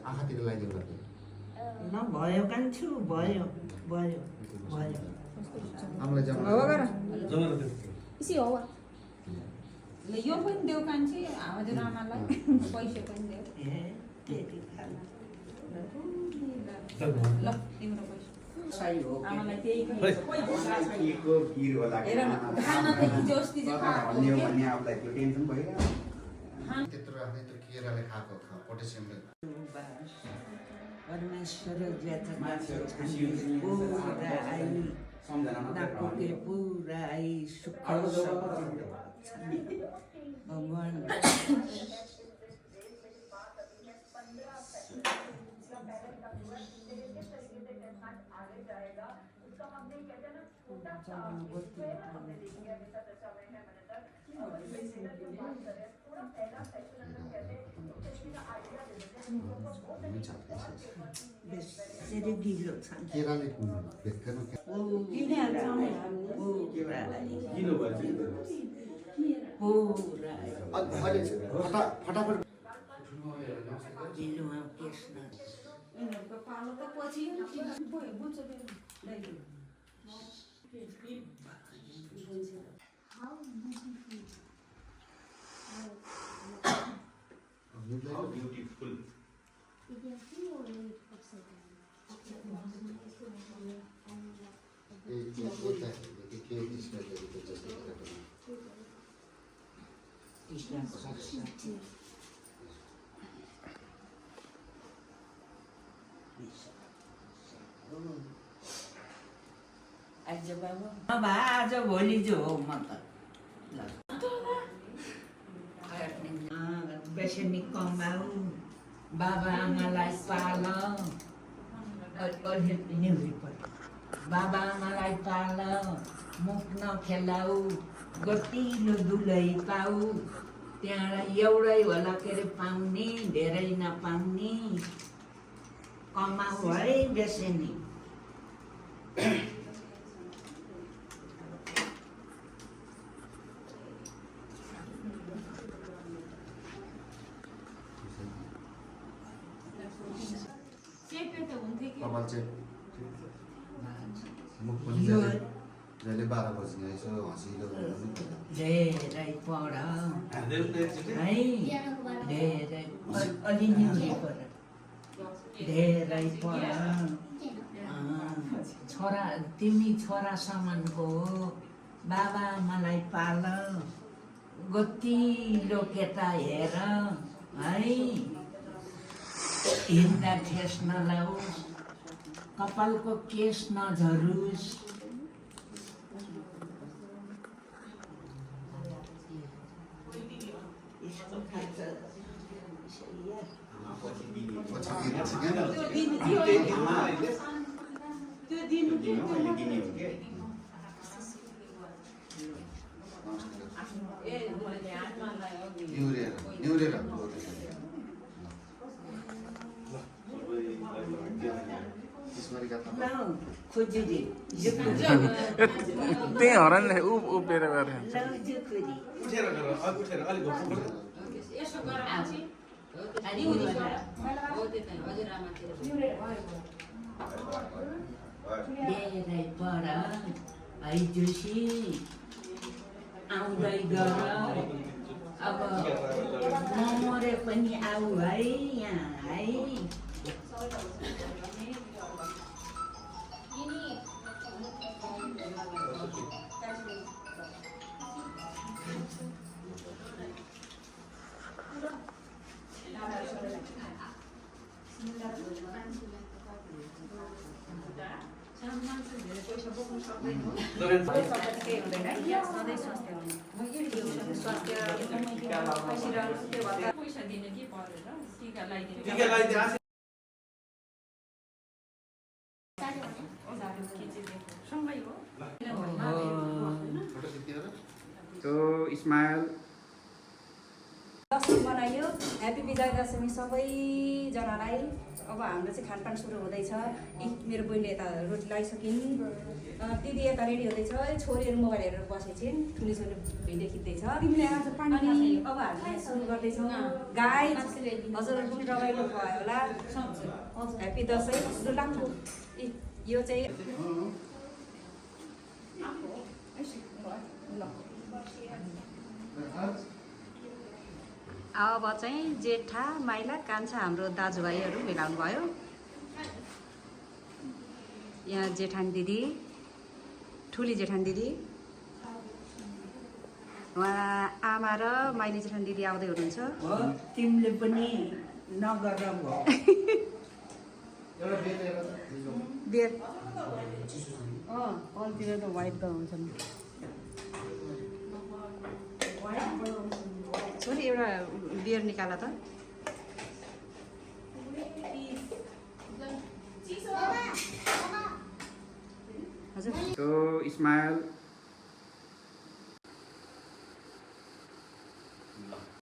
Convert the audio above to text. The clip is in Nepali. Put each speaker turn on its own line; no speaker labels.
आँखातिर लाग्यो गर्दै
नभयो कान्छु भयो भयो भयो
आमालाई जमा
इसी हो यो पनि देऊ कान्छी हजुर आमालाई पैसा पनि देऊ ल तिम्रो पैसा
सही हो
आमालाई त्यही
केको भिड होला
हेर न खाना त हिजो अस्ति चाहिँ खाएको
भन्ने हो भन्ने आफूलाई त्यो टेन्सन भइरहेको
त्यत्रो राख्दै त्यो केराले खाएको पोटेसियमले
परमेश्वर पूरा आई नापुके पूरा आई सुख भगवान बेसरी गिलो छ
केराले भेट्दैन फटाफट गिलोमा केस्न
यिनीहरूको पालो त पछि भयो बुझ्छ
ब्युटिफुल
आज बाबा अब आज भोलि जो हो म त बेसनी कमाऊ बाबा आमालाई पाल बाबा आमालाई पाल मुख नखेलाऊ गतिलो दुलै पाऊ त्यहाँबाट एउटै होला के अरे पाउने धेरै नपाउने कमाऊ है बेसनी
कपाल चाहिँ मुख पनि जहिले 12 बज्ने यसो हँसिलो
धेरै पढ है धेरै अलि निहुरी पढ धेरै पढ छोरा तिमी छोरा समानको हो बाबा आमालाई पाल गतिलो केटा हेर है हिँड्दा ठेस नलाओस् कपालको केस नझरोस् खोजुरी
त्यही हरानले उभिएर गएर
यसो गर आछि निहुरी हो त्यतै हजुरआमातिर
धेरै पर है जोशी आउँदै गर अब म मरे पनि आऊ है यहाँ है
पैसा दिने के परेर टीका लगाइदिने सँगै हो
So, Ismail
दशमी मनाइयो ह्याप्पी विजय दशमी सबैजनालाई। अब हाम्रो चाहिँ खानपान सुरु हुँदैछ। मेरो बहिनीले यता रोटी लगाइसकिन्, दिदी यता रेडी हुँदैछ, छोरीहरू मोबाइल हेरेर बसेछन्, ठुली छोरी भिडियो खिच्दैछ। अनि अब हामीले सुरु गर्दैछौँ। गाई हजुरहरू पनि रमाइलो भयो होला। ह्याप्पी दसैँ लु लाग्नु। यो चाहिँ अब चाहिँ जेठा माइला कान्छा हाम्रो दाजुभाइहरू भेला हुनुभयो। यहाँ जेठानी दिदी, ठुली जेठानी दिदी, उहाँ आमा र माइली जेठानी दिदी आउँदै हुनुहुन्छ।
तिमीले पनि नगर भयो।
बियर अरूतिर त वाइट त हुन्छ नि। छोरी एउटा बियर निकाला त। हजुर
So, Ismail,